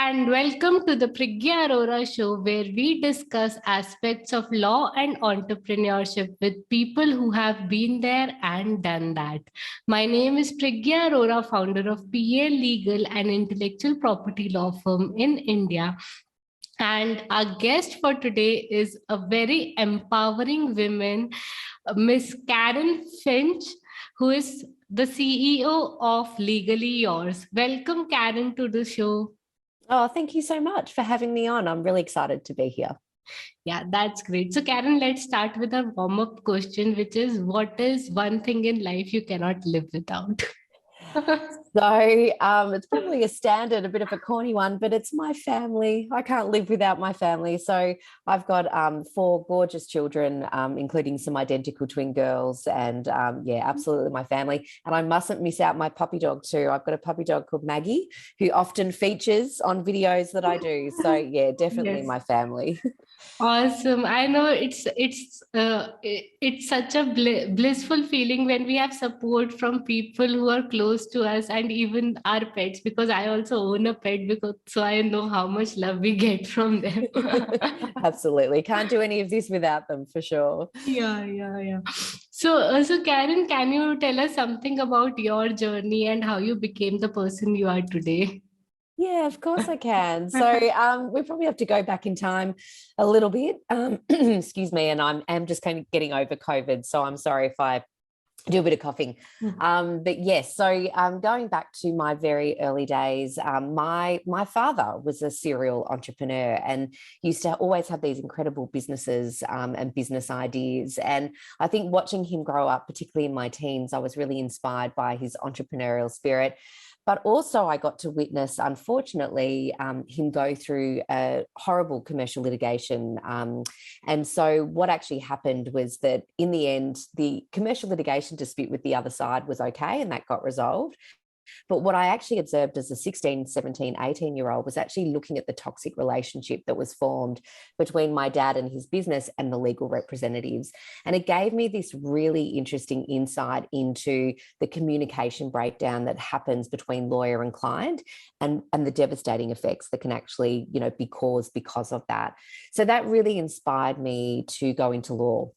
and welcome to the Priggya Arora Show, where we discuss aspects of law and entrepreneurship with people who have been there and done that. My name is Priggya Arora, founder of PA Legal and Intellectual Property Law Firm in India. And our guest for today is a very empowering woman, Miss Karen Finch, who is the CEO of Legally Yours. Welcome, Karen, to the show. Oh, thank you so much for having me on. I'm really excited to be here. Yeah, that's great. So, Karen, let's start with a warm-up question, which is, what is one thing in life you cannot live without? So it's probably a standard, a bit of a corny one, but it's my family. I can't live without my family. So I've got 4 gorgeous children, including some identical twin girls, and yeah, absolutely my family. And I mustn't miss out my puppy dog too. I've got a puppy dog called Maggie, who often features on videos that I do. So yeah, definitely my family. Awesome. I know it's such a blissful feeling when we have support from people who are close to us and even our pets, because I also own a pet, so I know how much love we get from them. Absolutely. Can't do any of this without them, for sure. Yeah. So Karen, can you tell us something about your journey and how you became the person you are today? Yeah, of course I can. So we probably have to go back in time a little bit. Excuse me, and I'm just kind of getting over COVID, so I'm sorry if I do a bit of coughing. But yes, so going back to my very early days, my father was a serial entrepreneur and used to always have these incredible businesses and business ideas. And I think watching him grow up, particularly in my teens, I was really inspired by his entrepreneurial spirit. But also I got to witness, unfortunately, him go through a horrible commercial litigation. And so what actually happened was that in the end, the commercial litigation dispute with the other side was okay, and that got resolved. But what I actually observed as a 16, 17, 18-year-old was actually looking at the toxic relationship that was formed between my dad and his business and the legal representatives. And it gave me this really interesting insight into the communication breakdown that happens between lawyer and client, and the devastating effects that can actually, be caused because of that. So that really inspired me to go into law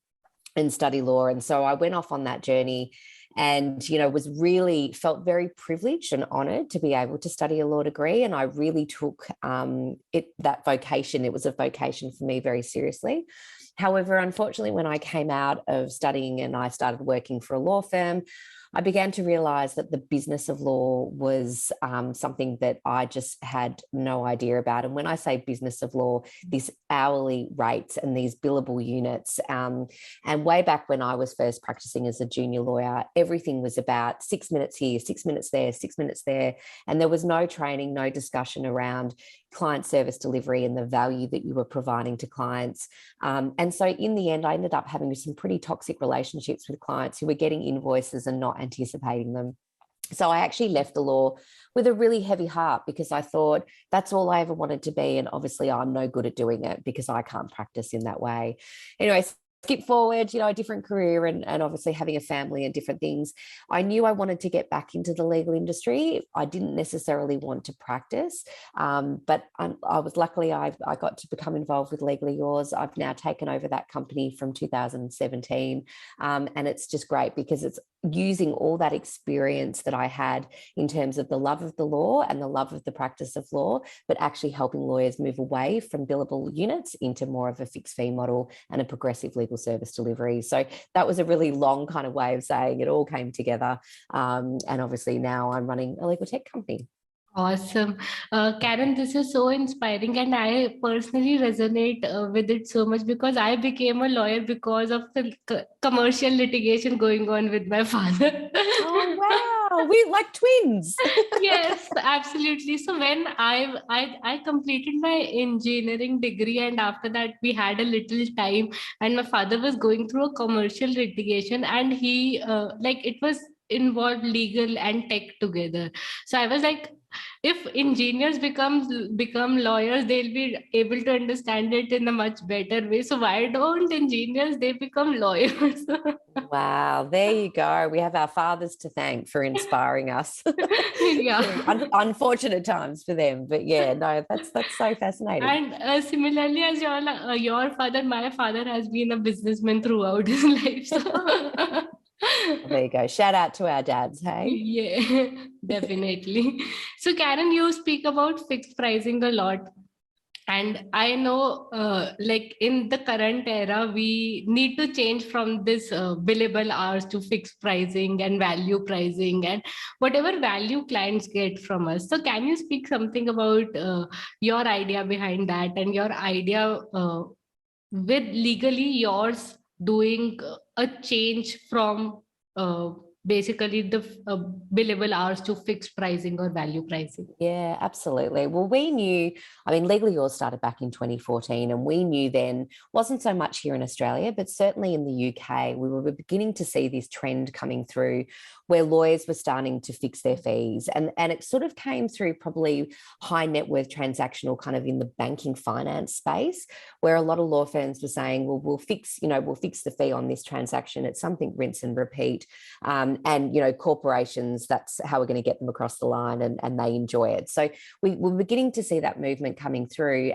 and study law. And so I went off on that journey and, felt very privileged and honored to be able to study a law degree. And I really took that vocation. It was a vocation for me very seriously. However, unfortunately, when I came out of studying and I started working for a law firm, I began to realize that the business of law was something that I just had no idea about. And when I say business of law, these hourly rates and these billable units. And way back when I was first practicing as a junior lawyer, everything was about 6 minutes here, 6 minutes there, 6 minutes there. And there was no training, no discussion around client service delivery and the value that you were providing to clients. And so in the end, I ended up having some pretty toxic relationships with clients who were getting invoices and not anticipating them. So I actually left the law with a really heavy heart because I thought that's all I ever wanted to be. And obviously I'm no good at doing it because I can't practice in that way. Anyway, skip forward, a different career and obviously having a family and different things. I knew I wanted to get back into the legal industry. I didn't necessarily want to practice, but I was luckily I got to become involved with Legally Yours. I've now taken over that company from 2017, and it's just great because it's using all that experience that I had in terms of the love of the law and the love of the practice of law, but actually helping lawyers move away from billable units into more of a fixed fee model and a progressive legal service delivery. So that was a really long kind of way of saying it all came together. And obviously now I'm running a legal tech company. Awesome. Karen, this is so inspiring, and I personally resonate with it so much because I became a lawyer because of the commercial litigation going on with my father. Oh, wow. We're like twins. Yes, absolutely. So when I completed my engineering degree, and after that we had a little time, and my father was going through a commercial litigation, and he it was involved legal and tech together. So I was like, if engineers become lawyers, they'll be able to understand it in a much better way. So why don't engineers, they become lawyers? Wow, there you go. We have our fathers to thank for inspiring us Yeah. through unfortunate times for them. But yeah, no, that's so fascinating. And similarly, as your father, my father has been a businessman throughout his life. So Well, there you go. Shout out to our dads, hey? yeah, definitely. So Karen, you speak about fixed pricing a lot. And I know, like in the current era, we need to change from this billable hours to fixed pricing and value pricing and whatever value clients get from us. So, can you speak something about your idea behind that and your idea with legally yours doing a change from uh, basically the billable hours to fixed pricing or value pricing? Yeah, absolutely. Well, we knew, I mean, Legally Yours started back in 2014, and we knew then, wasn't so much here in Australia, but certainly in the UK, we were beginning to see this trend coming through where lawyers were starting to fix their fees. And it sort of came through probably high net worth transactional kind of in the banking finance space, where a lot of law firms were saying, well, we'll fix the fee on this transaction. It's something rinse and repeat. And, corporations, that's how we're going to get them across the line, and they enjoy it. So we're beginning to see that movement coming through.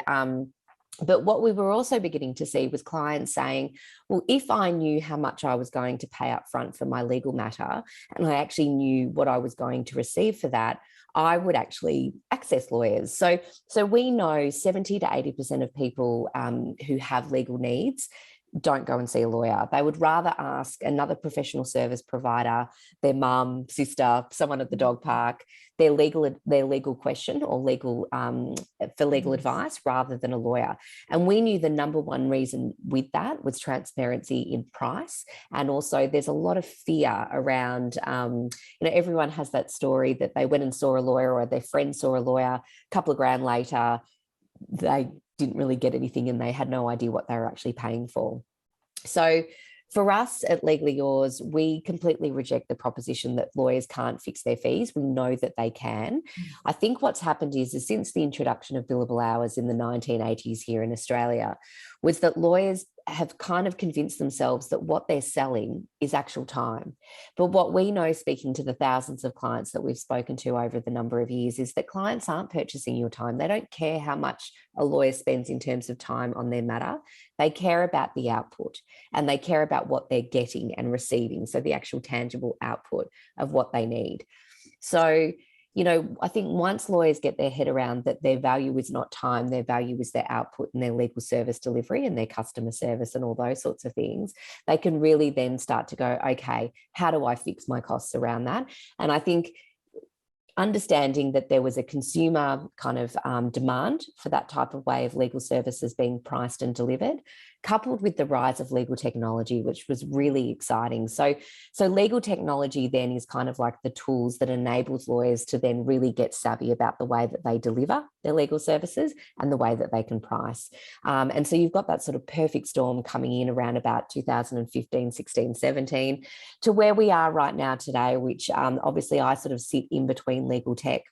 But what we were also beginning to see was clients saying, well, if I knew how much I was going to pay up front for my legal matter, and I actually knew what I was going to receive for that, I would actually access lawyers. So we know 70 to 80% of people who have legal needs don't go and see a lawyer. They would rather ask another professional service provider, their mum, sister, someone at the dog park, their legal question or for legal advice rather than a lawyer. And we knew the number one reason with that was transparency in price. And also there's a lot of fear around, everyone has that story that they went and saw a lawyer or their friend saw a lawyer, a couple of grand later, they didn't really get anything and they had no idea what they were actually paying for. So for us at Legally Yours, we completely reject the proposition that lawyers can't fix their fees. We know that they can. I think what's happened is since the introduction of billable hours in the 1980s here in Australia, was that lawyers have kind of convinced themselves that what they're selling is actual time. But what we know, speaking to the thousands of clients that we've spoken to over the number of years, is that clients aren't purchasing your time. They don't care how much a lawyer spends in terms of time on their matter. They care about the output, and they care about what they're getting and receiving. So the actual tangible output of what they need. So I think once lawyers get their head around that their value is not time, their value is their output and their legal service delivery and their customer service and all those sorts of things, they can really then start to go, okay, how do I fix my costs around that? And I think understanding that there was a consumer kind of demand for that type of way of legal services being priced and delivered, coupled with the rise of legal technology, which was really exciting. So legal technology then is kind of like the tools that enables lawyers to then really get savvy about the way that they deliver their legal services and the way that they can price. And so you've got that sort of perfect storm coming in around about 2015, 16, 17 to where we are right now today, which obviously I sort of sit in between legal tech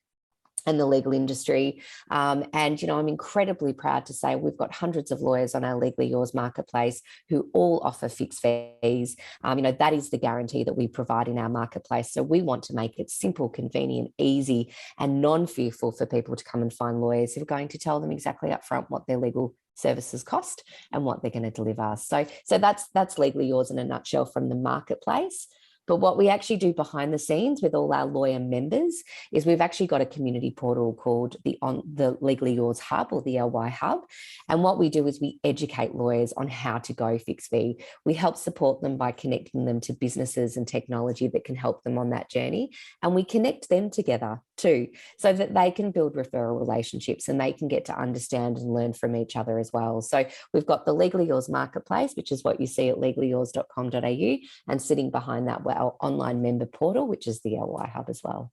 and the legal industry. And, I'm incredibly proud to say we've got hundreds of lawyers on our Legally Yours marketplace who all offer fixed fees. That is the guarantee that we provide in our marketplace. So we want to make it simple, convenient, easy, and non-fearful for people to come and find lawyers who are going to tell them exactly upfront what their legal services cost and what they're going to deliver. So that's Legally Yours in a nutshell from the marketplace. But what we actually do behind the scenes with all our lawyer members is we've actually got a community portal called the Legally Yours Hub, or the LY Hub. And what we do is we educate lawyers on how to go fixed fee. We help support them by connecting them to businesses and technology that can help them on that journey. And we connect them together too, so that they can build referral relationships and they can get to understand and learn from each other as well. So we've got the Legally Yours marketplace, which is what you see at legallyyours.com.au, and sitting behind that, our online member portal, which is the LY Hub as well.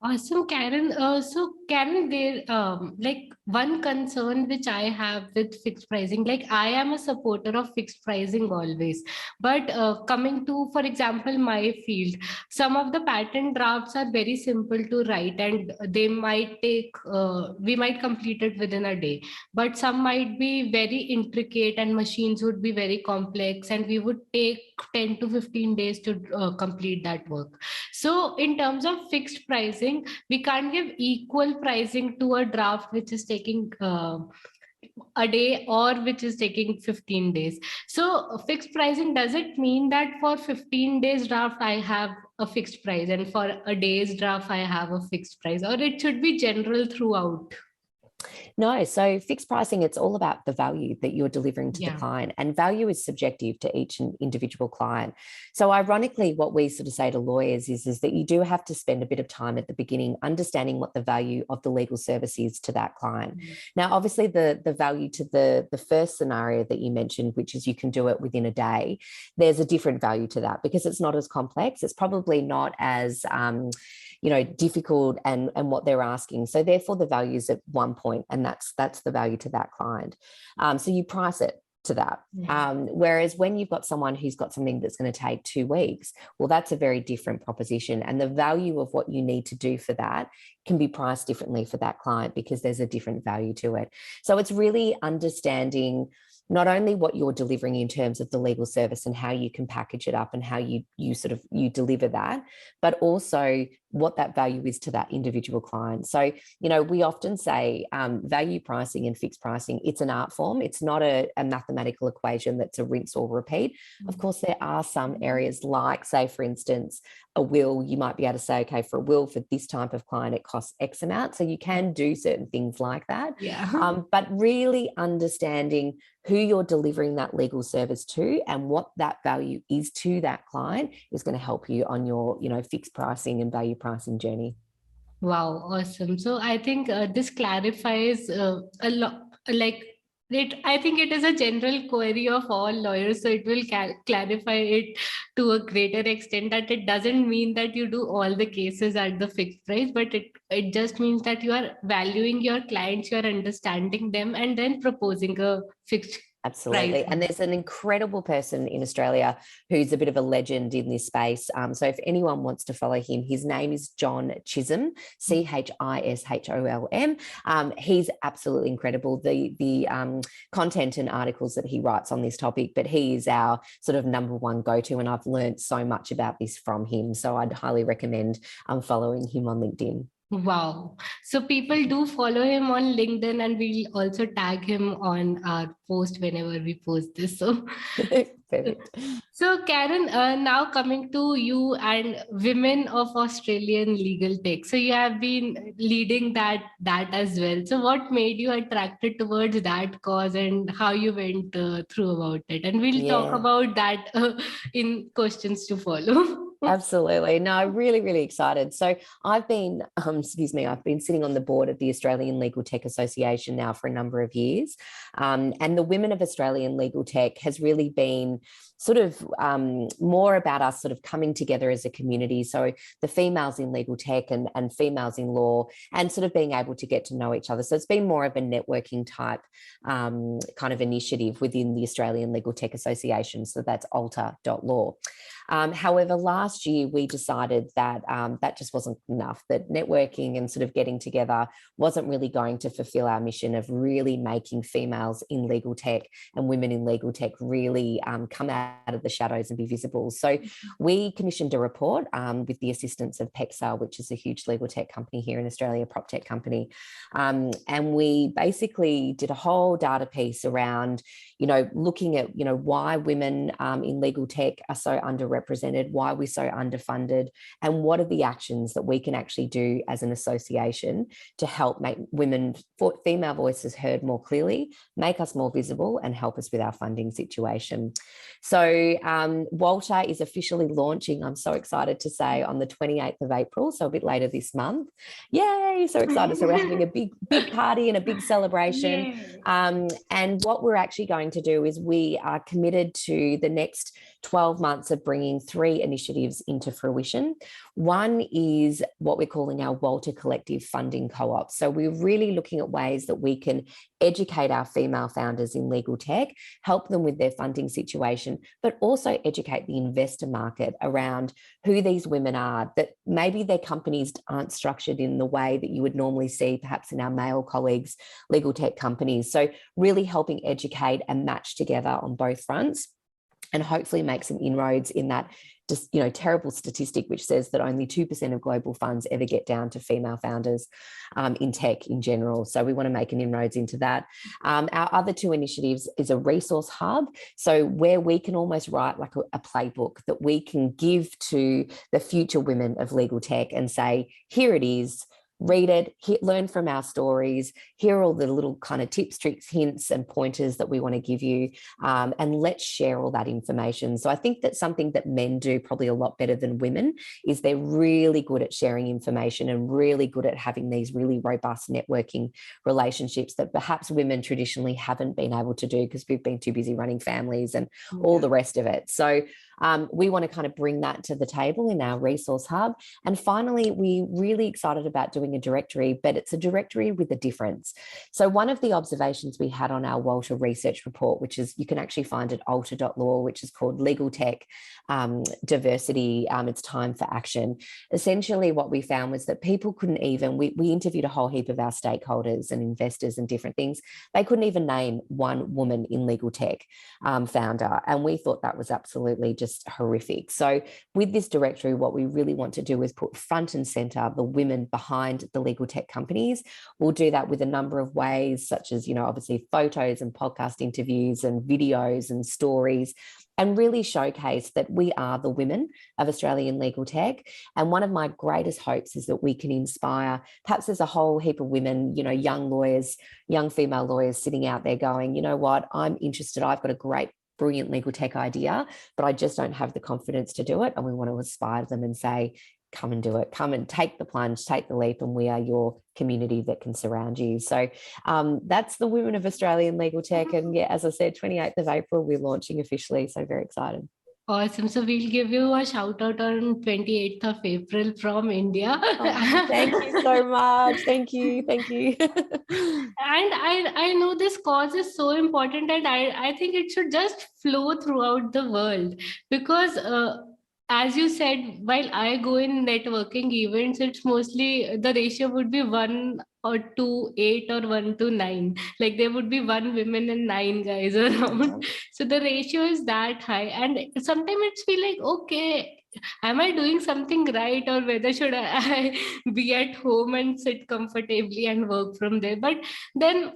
Awesome, Karen. So, Karen, there, like one concern which I have with fixed pricing, like I am a supporter of fixed pricing always, but coming to, for example, my field, some of the patent drafts are very simple to write, and they might take, we might complete it within a day, but some might be very intricate, and machines would be very complex, and we would take 10 to 15 days to complete that work. So, in terms of fixed pricing, we can't give equal pricing to a draft which is taking a day or which is taking 15 days. So, fixed pricing, does it mean that for 15 days draft, I have a fixed price, and for a day's draft, I have a fixed price, or it should be general throughout? No, so fixed pricing, it's all about the value that you're delivering to the Yeah. client, and value is subjective to each individual client. So ironically, what we sort of say to lawyers is that you do have to spend a bit of time at the beginning understanding what the value of the legal service is to that client. Mm-hmm. Now, obviously the value to the first scenario that you mentioned, which is you can do it within a day, there's a different value to that because it's not as complex. It's probably not as difficult and what they're asking. So therefore the value is at one point, and that's the value to that client. So you price it to that. Whereas when you've got someone who's got something that's going to take 2 weeks, well, that's a very different proposition. And the value of what you need to do for that can be priced differently for that client because there's a different value to it. So it's really understanding not only what you're delivering in terms of the legal service and how you can package it up and how you deliver that, but also what that value is to that individual client. So, we often say value pricing and fixed pricing, it's an art form. It's not a mathematical equation that's a rinse or repeat. Of course, there are some areas like, say, for instance, a will, you might be able to say, okay, for a will for this type of client, it costs X amount. So you can do certain things like that. Yeah. But really understanding who you're delivering that legal service to and what that value is to that client is going to help you on your, fixed pricing and value pricing journey. Wow, awesome. So I think this clarifies a lot, like it, I think it is a general query of all lawyers. So it will clarify it to a greater extent, that it doesn't mean that you do all the cases at the fixed price, but it just means that you are valuing your clients, you are understanding them, and then proposing a fixed Absolutely. price. And there's an incredible person in Australia who's a bit of a legend in this space. So if anyone wants to follow him, his name is John Chisholm, Chisholm. He's absolutely incredible. The content and articles that he writes on this topic, but he is our sort of number one go-to, and I've learned so much about this from him. So I'd highly recommend following him on LinkedIn. Wow. So people do follow him on LinkedIn, and we'll also tag him on our post whenever we post this. So, Perfect. so Karen, now coming to you and women of Australian legal tech. So you have been leading that as well. So what made you attracted towards that cause, and how you went through about it? And we'll talk Yeah. about that in questions to follow. Absolutely. No, I'm really, really excited. So I've been, I've been sitting on the board of the Australian Legal Tech Association now for a number of years. And the Women of Australian Legal Tech has really been sort of more about us sort of coming together as a community. So the females in legal tech and females in law, and sort of being able to get to know each other. So it's been more of a networking type kind of initiative within the Australian Legal Tech Association. So that's alta.law. However, last year we decided that that just wasn't enough, that networking and sort of getting together wasn't really going to fulfill our mission of really making females in legal tech and women in legal tech really come out of the shadows and be visible. So we commissioned a report with the assistance of PEXA, which is a huge legal tech company here in Australia, prop tech company. And we basically did a whole data piece around, looking at, why women in legal tech are so underrepresented, why we're so underfunded, and what are the actions that we can actually do as an association to help make women, female voices heard more clearly, make us more visible, and help us with our funding situation. So WALTA is officially launching, I'm so excited to say, on the 28th of April, so a bit later this month. Yay, so excited. So we're having a big party and a big celebration. And what we're actually going to do is we are committed to the next 12 months of bringing 3 initiatives into fruition. One is what we're calling our WALTA Collective Funding Co-op. So we're really looking at ways that we can educate our female founders in legal tech, help them with their funding situation, but also educate the investor market around who these women are, that maybe their companies aren't structured in the way that you would normally see perhaps in our male colleagues' legal tech companies. So really helping educate and match together on both fronts, and hopefully make some inroads in that just, terrible statistic which says that only 2% of global funds ever get down to female founders in tech in general. So we want to make an inroads into that. Our other 2 initiatives is a resource hub. So where we can almost write like a playbook that we can give to the future women of legal tech and say, here it is. Read it, learn from our stories, here are all the little kind of tips, tricks, hints and pointers that we want to give you, and let's share all that information. So I think that's something that men do probably a lot better than women, is they're really good at sharing information and really good at having these really robust networking relationships that perhaps women traditionally haven't been able to do because we've been too busy running families and all the rest of it. So we want to kind of bring that to the table in our resource hub. And finally, we're really excited about doing a directory, but it's a directory with a difference. So one of the observations we had on our WALTA research report, which is you can actually find at alta.law, which is called Legal Tech Diversity, It's Time for Action. Essentially what we found was that people couldn't even, we interviewed a whole heap of our stakeholders and investors and different things. They couldn't even name one woman in legal tech founder. And we thought that was absolutely just horrific. So with this directory, what we really want to do is put front and center the women behind the legal tech companies. We'll do that with a number of ways, such as, obviously photos and podcast interviews and videos and stories, and really showcase that we are the women of Australian legal tech. And one of my greatest hopes is that we can inspire, perhaps there's a whole heap of women, young lawyers, young female lawyers sitting out there going, you know what, I'm interested, I've got a great brilliant legal tech idea, but I just don't have the confidence to do it. And we want to inspire them and say, come and do it, come and take the plunge, take the leap, and we are your community that can surround you. So that's the Women of Australian Legal Tech. And yeah, as I said, 28th of April, we're launching officially. So very excited. Awesome. So we'll give you a shout out on 28th of April from India. Oh, thank you so much. Thank you. Thank you. And I know this cause is so important, and I think it should just flow throughout the world, because as you said, while I go in networking events, it's mostly the ratio would be 1:8 or 1:9. Like there would be 1 woman and 9 guys around. So the ratio is that high. And sometimes it's feel like, okay, am I doing something right, or whether should I be at home and sit comfortably and work from there? But then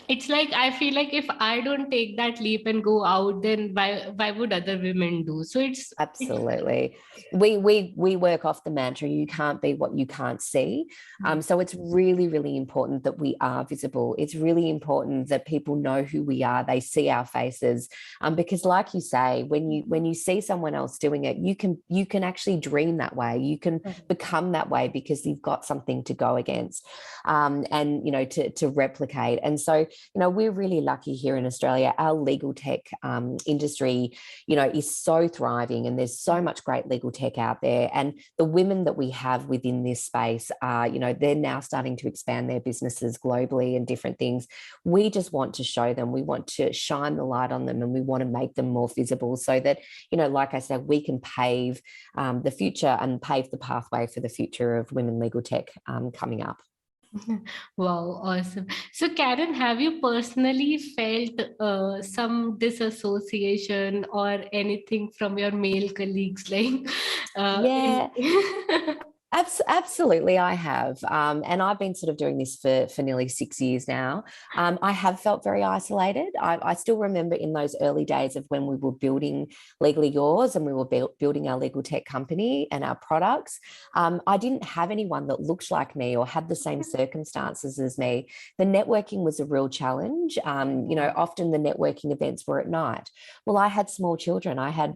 it's like, I feel like if I don't take that leap and go out, then why would other women do? So it's absolutely. We work off the mantra, you can't be what you can't see. So it's really, really important that we are visible. It's really important that people know who we are. They see our faces, because like you say, when you see someone else doing it, you can actually dream that way. You can become that way because you've got something to go against, and to replicate. And so we're really lucky here in Australia. Our legal tech industry, is so thriving, and there's so much great legal tech out there. And the women that we have within this space are, they're now starting to expand their businesses globally and different things. We just want to show them, we want to shine the light on them, and we want to make them more visible so that, like I said, we can pave the future and pave the pathway for the future of women legal tech coming up. Wow, awesome. So Karen, have you personally felt some disassociation or anything from your male colleagues? Like, yeah. Absolutely, I have. And I've been sort of doing this for nearly 6 years now. I have felt very isolated. I still remember in those early days of when we were building Legally Yours and we were building our legal tech company and our products. I didn't have anyone that looked like me or had the same circumstances as me. The networking was a real challenge. Often the networking events were at night. Well, I had small children. I had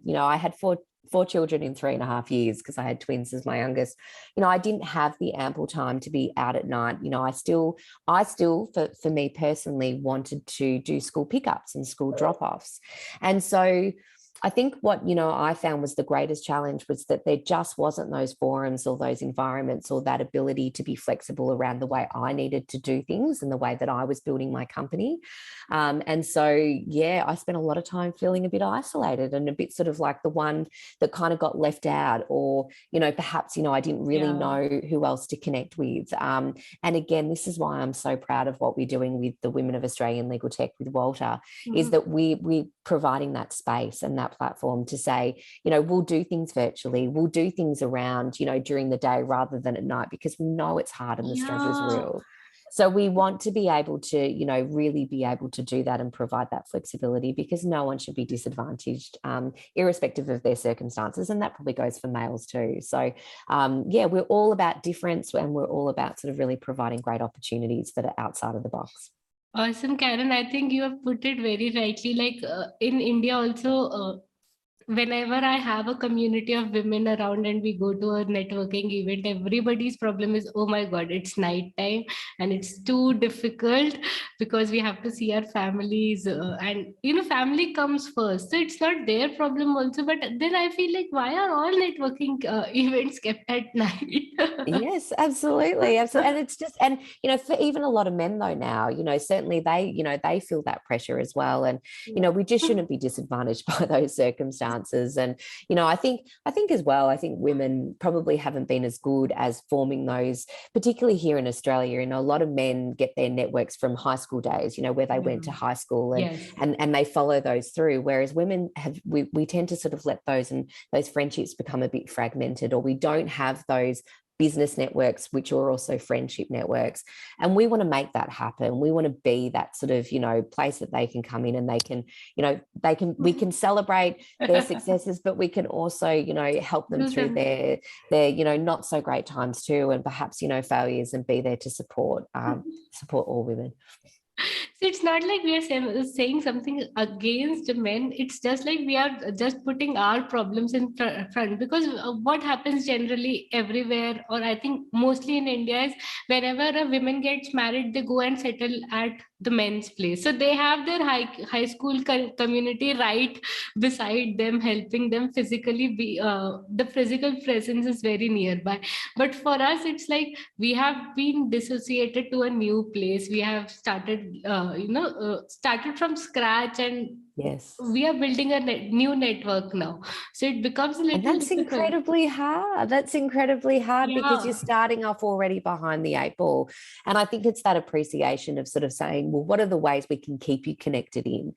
four children in 3.5 years because I had twins as my youngest. I didn't have the ample time to be out at night. I still for me personally wanted to do school pickups and school drop-offs. And so I think what, I found was the greatest challenge was that there just wasn't those forums or those environments or that ability to be flexible around the way I needed to do things and the way that I was building my company. And so, yeah, I spent a lot of time feeling a bit isolated and a bit sort of like the one that kind of got left out, or, perhaps, I didn't really know who else to connect with. And again, this is why I'm so proud of what we're doing with the Women of Australian Legal Tech with WALTA, is that we're providing that space and that platform to say, we'll do things virtually, we'll do things around, during the day rather than at night, because we know it's hard and the struggle is real. So we want to be able to, really be able to do that and provide that flexibility, because no one should be disadvantaged, irrespective of their circumstances. And that probably goes for males too. So, we're all about difference, and we're all about sort of really providing great opportunities that are outside of the box. Awesome, Karen. I think you have put it very rightly. Like in India also, whenever I have a community of women around and we go to a networking event, everybody's problem is, oh my God, it's nighttime and it's too difficult because we have to see our families, and family comes first. So it's not their problem also. But then I feel like, why are all networking events kept at night? Yes, absolutely. Absolutely. And it's just, and, for even a lot of men though now, certainly they feel that pressure as well. And, we just shouldn't be disadvantaged by those circumstances. And, I think as well, I think women probably haven't been as good as forming those, particularly here in Australia. A lot of men get their networks from high school days, where they went to high school and they follow those through. Whereas women we tend to sort of let those friendships become a bit fragmented, or we don't have those business networks, which are also friendship networks. And we want to make that happen. We want to be that sort of, place that they can come in and we can celebrate their successes, but we can also, help them through their not so great times too. And perhaps, failures, and be there to support all women. So it's not like we are saying something against men. It's just like we are just putting our problems in front, because what happens generally everywhere, or I think mostly in India, is whenever a woman gets married, they go and settle at the men's place. So they have their high school community right beside them, helping them physically. The physical presence is very nearby. But for us, it's like we have been dissociated to a new place. We have started started from scratch, and yes, we are building a new network now. So it becomes a little and that's difficult. incredibly hard. That's incredibly hard because you're starting off already behind the 8 ball. And I think it's that appreciation of sort of saying, well, what are the ways we can keep you connected in?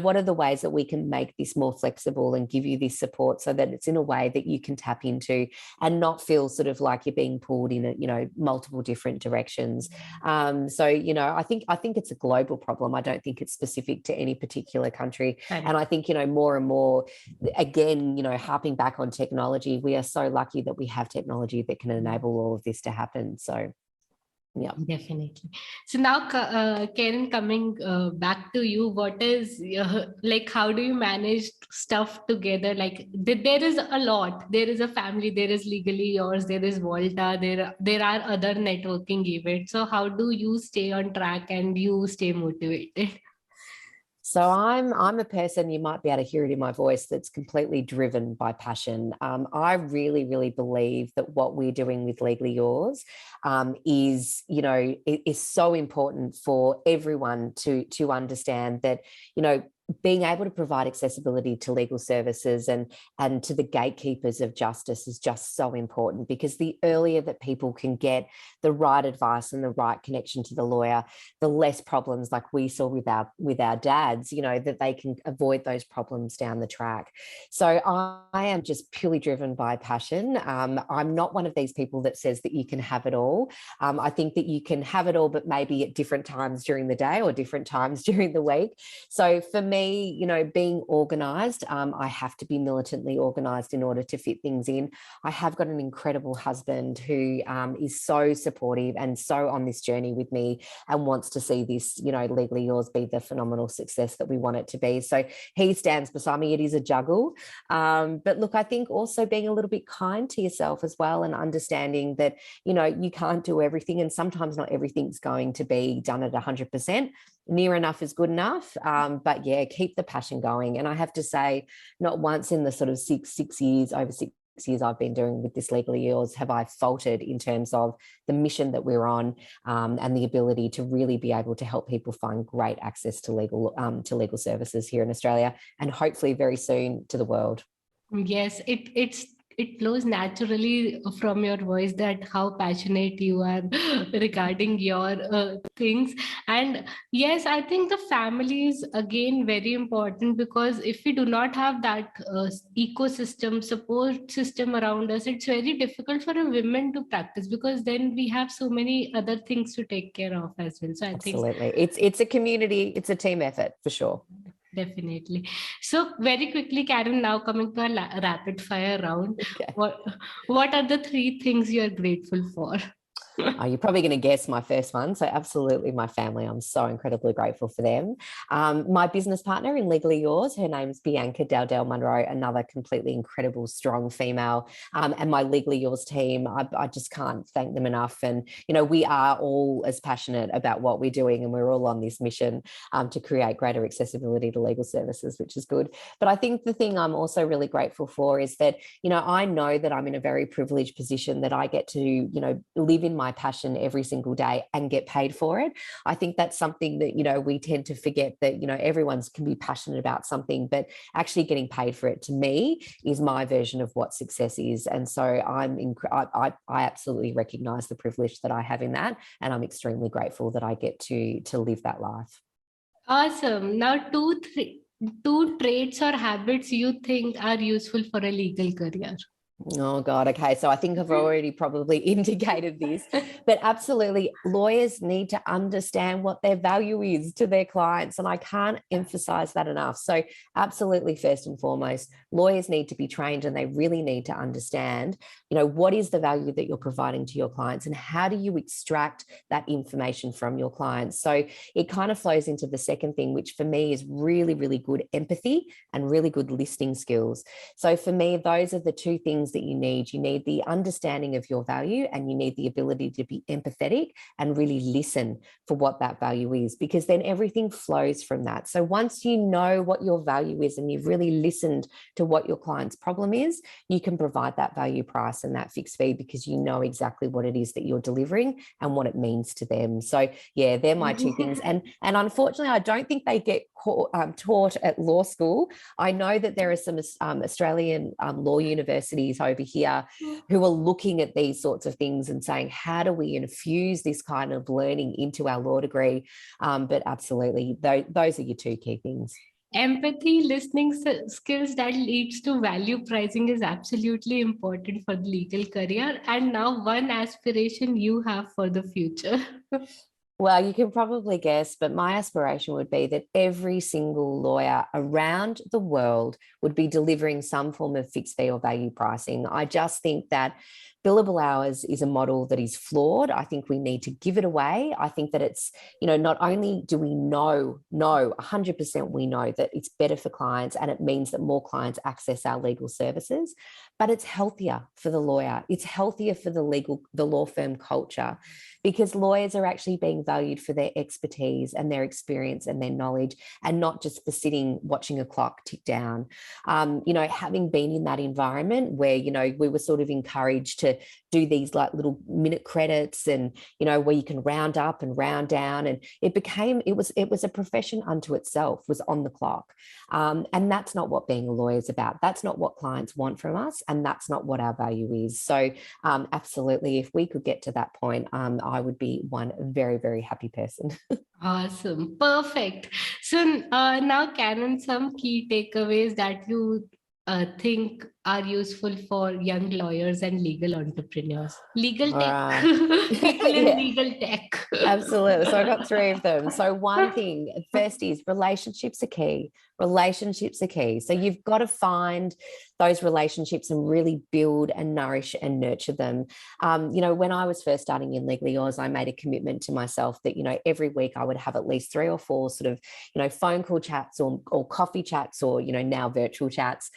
What are the ways that we can make this more flexible and give you this support so that it's in a way that you can tap into and not feel sort of like you're being pulled in multiple different directions. So, I think it's a global problem. I don't think it's specific to any particular country. And I think, more and more, again, harping back on technology, we are so lucky that we have technology that can enable all of this to happen. So, yeah, definitely. So now, Karen, coming back to you, what is like, how do you manage stuff together? Like there is a lot. There is a family. There is Legally Yours. There is WALTA. There are other networking events. So how do you stay on track and you stay motivated? So I'm a person, you might be able to hear it in my voice, that's completely driven by passion. I really, really believe that what we're doing with Legally Yours is so important for everyone to understand that, being able to provide accessibility to legal services and to the gatekeepers of justice is just so important, because the earlier that people can get the right advice and the right connection to the lawyer, the less problems like we saw with our dads, that they can avoid those problems down the track. So I am just purely driven by passion. I'm not one of these people that says that you can have it all. I think that you can have it all, but maybe at different times during the day or different times during the week. So for me, being organised, I have to be militantly organised in order to fit things in. I have got an incredible husband who is so supportive and so on this journey with me and wants to see this, Legally Yours be the phenomenal success that we want it to be. So he stands beside me. It is a juggle. But look, I think also being a little bit kind to yourself as well, and understanding that, you can't do everything, and sometimes not everything's going to be done at 100%. near enough is good enough. But yeah, keep the passion going. And I have to say, not once in the sort of over 6 years I've been doing with this Legally Yours have I faltered in terms of the mission that we're on, and the ability to really be able to help people find great access to legal services here in Australia, and hopefully very soon to the world. Yes, it flows naturally from your voice that how passionate you are regarding your things. And yes, I think the family is again very important, because if we do not have that ecosystem, support system around us, it's very difficult for a woman to practice, because then we have so many other things to take care of as well. So I Absolutely. It's a community, it's a team effort for sure. Definitely. So very quickly, Karen, now coming to a rapid fire round. Okay. What are the 3 things you're grateful for? You're probably going to guess my first one. So absolutely my family. I'm so incredibly grateful for them. My business partner in Legally Yours, her name's Bianca Dowdell Munro, another completely incredible, strong female. And my Legally Yours team, I just can't thank them enough. And, we are all as passionate about what we're doing, and we're all on this mission to create greater accessibility to legal services, which is good. But I think the thing I'm also really grateful for is that, I know that I'm in a very privileged position, that I get to, live in my passion every single day and get paid for it. I think that's something that, we tend to forget, that, everyone can be passionate about something, but actually getting paid for it, to me, is my version of what success is. And so I absolutely recognize the privilege that I have in that. And I'm extremely grateful that I get to live that life. Awesome. Now, two traits or habits you think are useful for a legal career. Oh God. Okay. So I think I've already probably indicated this, but absolutely, lawyers need to understand what their value is to their clients. And I can't emphasize that enough. So absolutely, first and foremost, lawyers need to be trained, and they really need to understand, what is the value that you're providing to your clients, and how do you extract that information from your clients? So it kind of flows into the second thing, which for me is really, really good empathy and really good listening skills. So for me, those are the 2 things that you need. You need the understanding of your value, and you need the ability to be empathetic and really listen for what that value is, because then everything flows from that. So once you know what your value is, and you've really listened to what your client's problem is, you can provide that value price and that fixed fee, because you know exactly what it is that you're delivering and what it means to them. So yeah, they're my 2 things. And unfortunately, I don't think they get taught at law school. I know that there are some Australian law universities over here who are looking at these sorts of things and saying, how do we infuse this kind of learning into our law degree? But absolutely, those are your 2 key things. Empathy, listening skills that leads to value pricing is absolutely important for the legal career. And now, one aspiration you have for the future. Well, you can probably guess, but my aspiration would be that every single lawyer around the world would be delivering some form of fixed fee or value pricing. I just think that billable hours is a model that is flawed. I think we need to give it away. I think that it's, not only do we know 100% we know that it's better for clients, and it means that more clients access our legal services, but it's healthier for the lawyer. It's healthier for the law firm culture, because lawyers are actually being valued for their expertise and their experience and their knowledge, and not just for sitting watching a clock tick down. Having been in that environment where, we were sort of encouraged to do these like little minute credits, and, where you can round up and round down, and it was a profession unto itself, was on the clock. And that's not what being a lawyer is about. That's not what clients want from us, and that's not what our value is. So absolutely, if we could get to that point, I would be one very, very happy person. Awesome. Perfect. So now, Karen, some key takeaways that you think are useful for young lawyers and legal entrepreneurs. Legal tech. People in legal tech. Absolutely. So I got 3 of them. So one thing, first is relationships are key. Relationships are key. So you've got to find those relationships and really build and nourish and nurture them. When I was first starting in Legally Yours, I made a commitment to myself that, every week I would have at least 3 or 4 sort of, phone call chats or coffee chats, or, now virtual chats,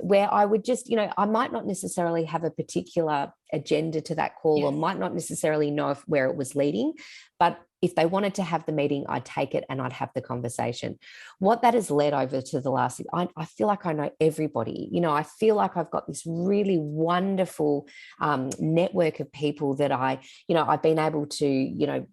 where I would just, I might not necessarily have a particular agenda to that call, or might not necessarily know where it was leading, but if they wanted to have the meeting, I'd take it and I'd have the conversation. What that has led over to the last, I feel like I know everybody. I feel like I've got this really wonderful network of people that I've been able to,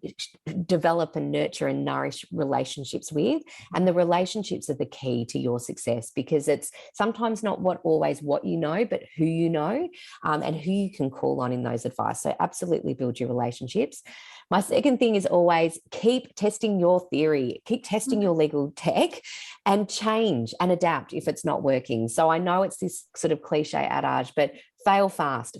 develop and nurture and nourish relationships with. And the relationships are the key to your success, because it's sometimes not always what you know, but who you know, and who you can call on in those advice. So absolutely build your relationships. My second thing is always keep testing your theory, keep testing your legal tech, and change and adapt if it's not working. So I know it's this sort of cliche adage, but fail fast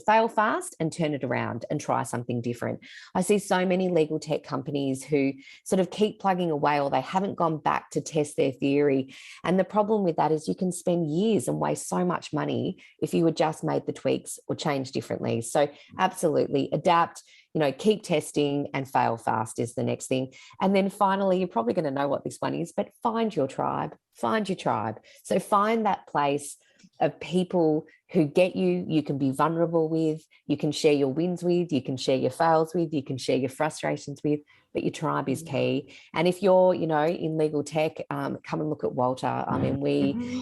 and turn it around and try something different. I see so many legal tech companies who sort of keep plugging away, or they haven't gone back to test their theory. And the problem with that is you can spend years and waste so much money if you had just made the tweaks or changed differently. So absolutely adapt, keep testing, and fail fast is the next thing. And then finally, you're probably going to know what this one is, but find your tribe. So find that place of people who get you, you can be vulnerable with, you can share your wins with, you can share your fails with, you can share your frustrations with, but your tribe is key. And if you're, in legal tech, come and look at WALTA. I mean,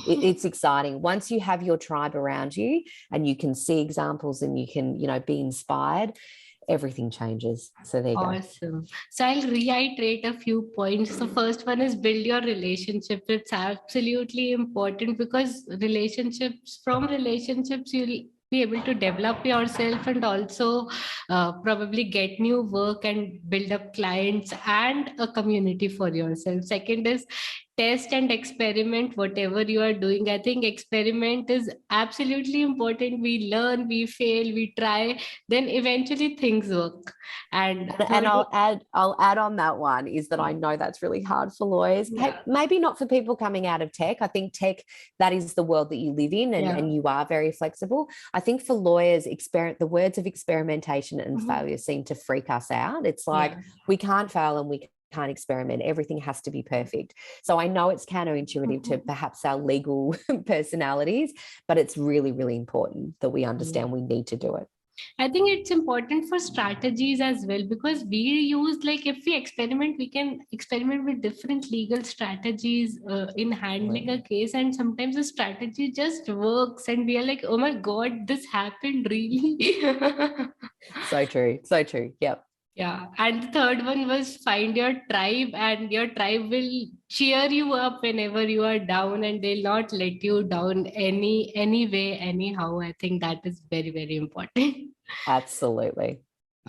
it's exciting. Once you have your tribe around you and you can see examples and you can, be inspired, everything changes. So there you go. Awesome. So I'll reiterate a few points. The first one is build your relationship. It's absolutely important, because from relationships, you'll be able to develop yourself and also probably get new work and build up clients and a community for yourself. Second is test and experiment whatever you are doing. I think experiment is absolutely important. We learn, we fail, we try, then eventually things work. And I'll add on that one is that I know that's really hard for lawyers. Yeah. Maybe not for people coming out of tech. I think tech, that is the world that you live in, and you are very flexible. I think for lawyers, the words of experimentation and failure seem to freak us out. It's like we can't fail and we can't experiment. Everything has to be perfect. So I know it's counterintuitive to perhaps our legal personalities, but it's really, really important that we understand we need to do it. I think it's important for strategies as well, because we use, if we experiment, we can experiment with different legal strategies in handling a case. And sometimes the strategy just works and we are like, oh my God, this happened really. So true. Yep. Yeah. And the third one was find your tribe, and your tribe will cheer you up whenever you are down, and they'll not let you down any way, anyhow. I think that is very, very important. Absolutely.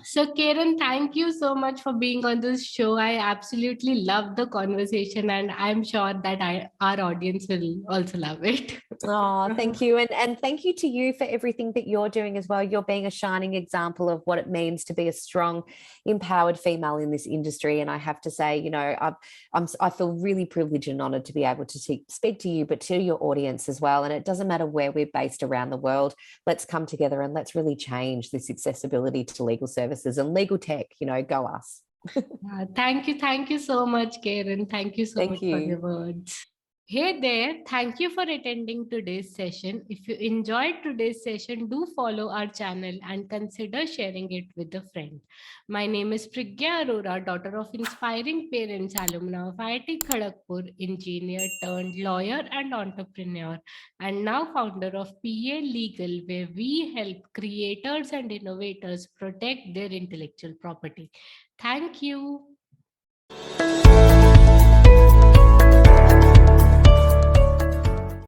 So, Karen, thank you so much for being on this show. I absolutely love the conversation, and I'm sure that our audience will also love it. Oh, thank you. And thank you to you for everything that you're doing as well. You're being a shining example of what it means to be a strong, empowered female in this industry. And I have to say, I feel really privileged and honored to be able to speak to you, but to your audience as well. And it doesn't matter where we're based around the world. Let's come together and let's really change this accessibility to legal services and legal tech. Go us. Thank you so much, Karen. Thank you so much for your words. Hey there, thank you for attending today's session. If you enjoyed today's session, do follow our channel and consider sharing it with a friend. My name is Priggya Arora, daughter of inspiring parents, alumna of IIT Kharagpur, engineer turned lawyer and entrepreneur, and now founder of PA Legal, where we help creators and innovators protect their intellectual property. Thank you.